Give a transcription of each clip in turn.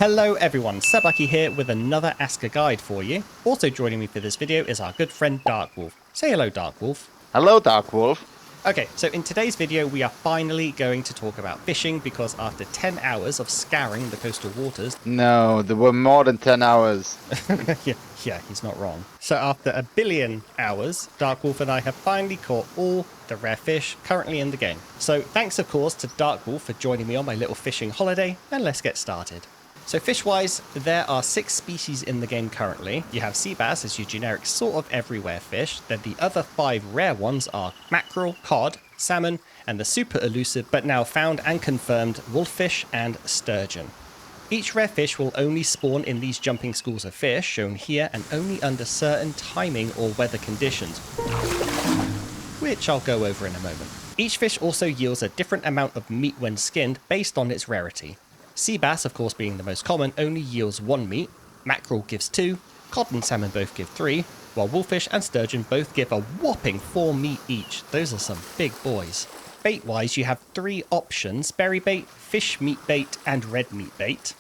Hello everyone, Sebaki here with another Aska guide for you. Also joining me for this video is our good friend Dark Wolf. Say hello, Dark Wolf. Hello, Dark Wolf. Okay, so in today's video we are finally going to talk about fishing because after 10 hours of scouring the coastal waters... No, there were more than 10 hours. yeah, he's not wrong. So after a billion hours, Dark Wolf and I have finally caught all the rare fish currently in the game. So thanks of course to Dark Wolf for joining me on my little fishing holiday, and let's get started. So fish-wise, there are 6 species in the game currently. You have sea bass as your generic sort of everywhere fish. Then the other 5 rare ones are mackerel, cod, salmon, and the super elusive but now found and confirmed wolffish and sturgeon. Each rare fish will only spawn in these jumping schools of fish shown here and only under certain timing or weather conditions, which I'll go over in a moment. Each fish also yields a different amount of meat when skinned based on its rarity. Sea bass, of course being the most common, only yields 1 meat, mackerel gives 2, cod and salmon both give 3, while wolfish and sturgeon both give a whopping 4 meat each. Those are some big boys. Bait-wise, you have 3 options: berry bait, fish meat bait, and red meat bait.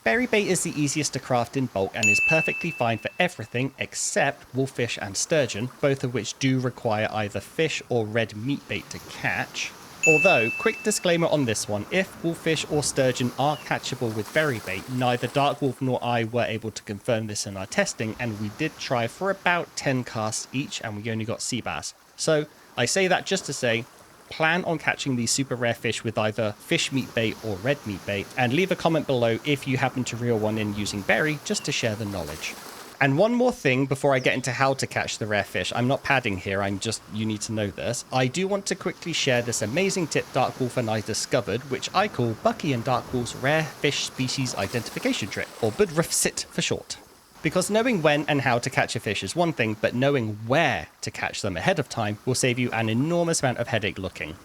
Berry bait is the easiest to craft in bulk and is perfectly fine for everything except wolfish and sturgeon, both of which do require either fish or red meat bait to catch. Although, quick disclaimer on this one, if wolfish or sturgeon are catchable with berry bait, neither Dark Wolf nor I were able to confirm this in our testing, and we did try for about 10 casts each and we only got sea bass. So I say that just to say, plan on catching these super rare fish with either fish meat bait or red meat bait, and leave a comment below if you happen to reel one in using berry, just to share the knowledge. And one more thing before I get into how to catch the rare fish. I'm not padding here, you need to know this. I do want to quickly share this amazing tip Dark Wolf and I discovered, which I call Bucky and Dark Wolf's Rare Fish Species Identification Trick, or BUDRFSIT for short. Because knowing when and how to catch a fish is one thing, but knowing where to catch them ahead of time will save you an enormous amount of headache looking.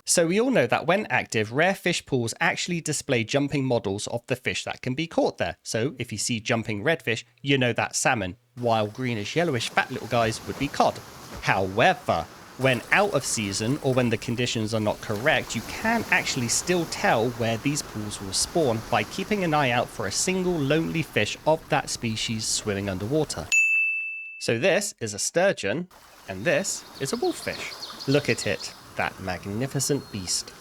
So we all know that when active, rare fish pools actually display jumping models of the fish that can be caught there. So if you see jumping redfish, you know that's salmon, while greenish yellowish fat little guys would be cod. However, when out of season or when the conditions are not correct, you can actually still tell where these pools will spawn by keeping an eye out for a single lonely fish of that species swimming underwater. So this is a sturgeon and this is a wolffish. Look at it. That magnificent beast.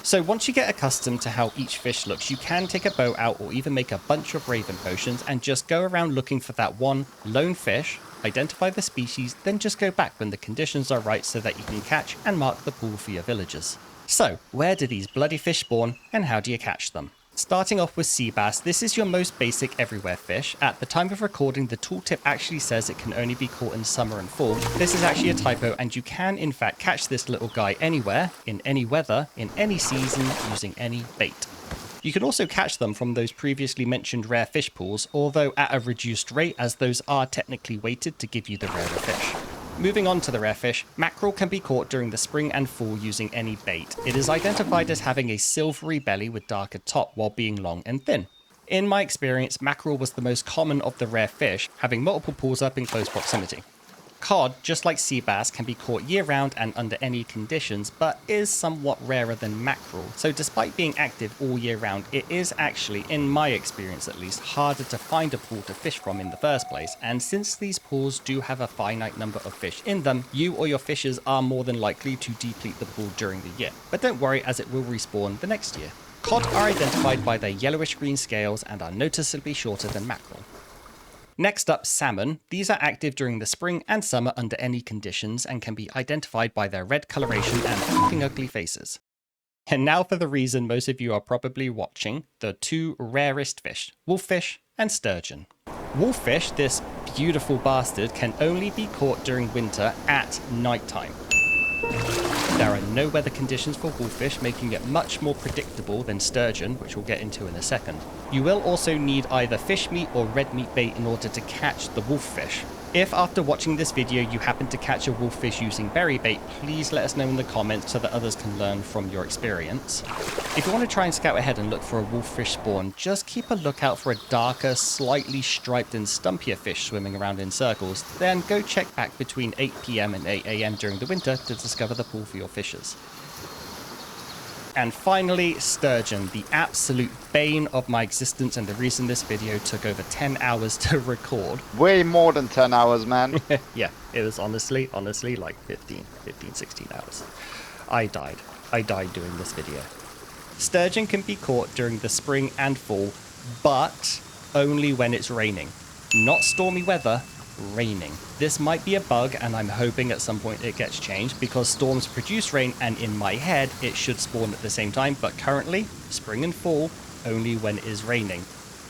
So once you get accustomed to how each fish looks, you can take a boat out or even make a bunch of raven potions and just go around looking for that one lone fish, identify the species, then just go back when the conditions are right so that you can catch and mark the pool for your villagers. So where do these bloody fish spawn and how do you catch them? Starting off with sea bass, this is your most basic everywhere fish. At the time of recording, the tooltip actually says it can only be caught in summer and fall. This is actually a typo, and you can in fact catch this little guy anywhere, in any weather, in any season, using any bait. You can also catch them from those previously mentioned rare fish pools, although at a reduced rate as those are technically weighted to give you the rarer fish. Moving on to the rare fish, mackerel can be caught during the spring and fall using any bait. It is identified as having a silvery belly with darker top while being long and thin. In my experience, mackerel was the most common of the rare fish, having multiple pools up in close proximity. Cod, just like sea bass, can be caught year-round and under any conditions, but is somewhat rarer than mackerel. So despite being active all year round, it is actually, in my experience at least, harder to find a pool to fish from in the first place. And since these pools do have a finite number of fish in them, you or your fishers are more than likely to deplete the pool during the year. But don't worry, as it will respawn the next year. Cod are identified by their yellowish-green scales and are noticeably shorter than mackerel. Next up, salmon. These are active during the spring and summer under any conditions and can be identified by their red coloration and fucking ugly faces. And now for the reason most of you are probably watching, the 2 rarest fish, wolffish and sturgeon. Wolffish, this beautiful bastard, can only be caught during winter at nighttime. There are no weather conditions for wolffish, making it much more predictable than sturgeon, which we'll get into in a second. You will also need either fish meat or red meat bait in order to catch the wolffish. If after watching this video you happen to catch a wolffish using berry bait, please let us know in the comments so that others can learn from your experience. If you want to try and scout ahead and look for a wolffish spawn, just keep a lookout for a darker, slightly striped and stumpier fish swimming around in circles, then go check back between 8 PM and 8 AM during the winter to discover the pool for your fishes. And finally, sturgeon, the absolute bane of my existence and the reason this video took over 10 hours to record. Way more than 10 hours, man. Yeah, it was honestly like 15, 16 hours. I died doing this video. Sturgeon can be caught during the spring and fall, but only when it's raining. Not stormy weather, raining. This might be a bug, and I'm hoping at some point it gets changed because storms produce rain, and in my head it should spawn at the same time, but currently spring and fall only when it is raining.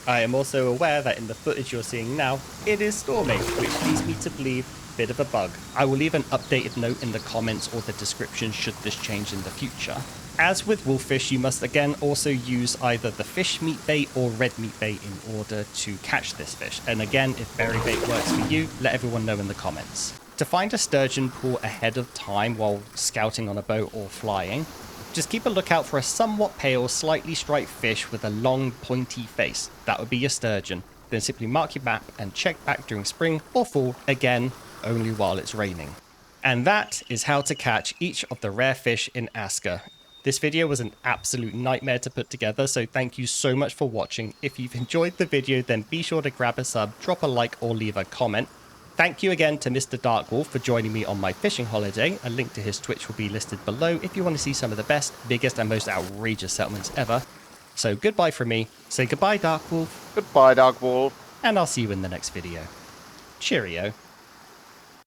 I am also aware that in the footage you're seeing now it is storming, which leads me to believe a bit of a bug. I will leave an updated note in the comments or the description should this change in the future. As with wolffish, you must again also use either the fish meat bait or red meat bait in order to catch this fish. And again, if berry bait works for you, let everyone know in the comments. To find a sturgeon pool ahead of time while scouting on a boat or flying, just keep a lookout for a somewhat pale, slightly striped fish with a long, pointy face. That would be your sturgeon. Then simply mark your map and check back during spring or fall, again, only while it's raining. And that is how to catch each of the rare fish in Aska. This video was an absolute nightmare to put together, so thank you so much for watching. If you've enjoyed the video, then be sure to grab a sub, drop a like, or leave a comment. Thank you again to Mr. Darkwolf for joining me on my fishing holiday. A link to his Twitch will be listed below if you want to see some of the best, biggest, and most outrageous settlements ever. So goodbye from me. Say goodbye, Darkwolf. Goodbye, Darkwolf. And I'll see you in the next video. Cheerio.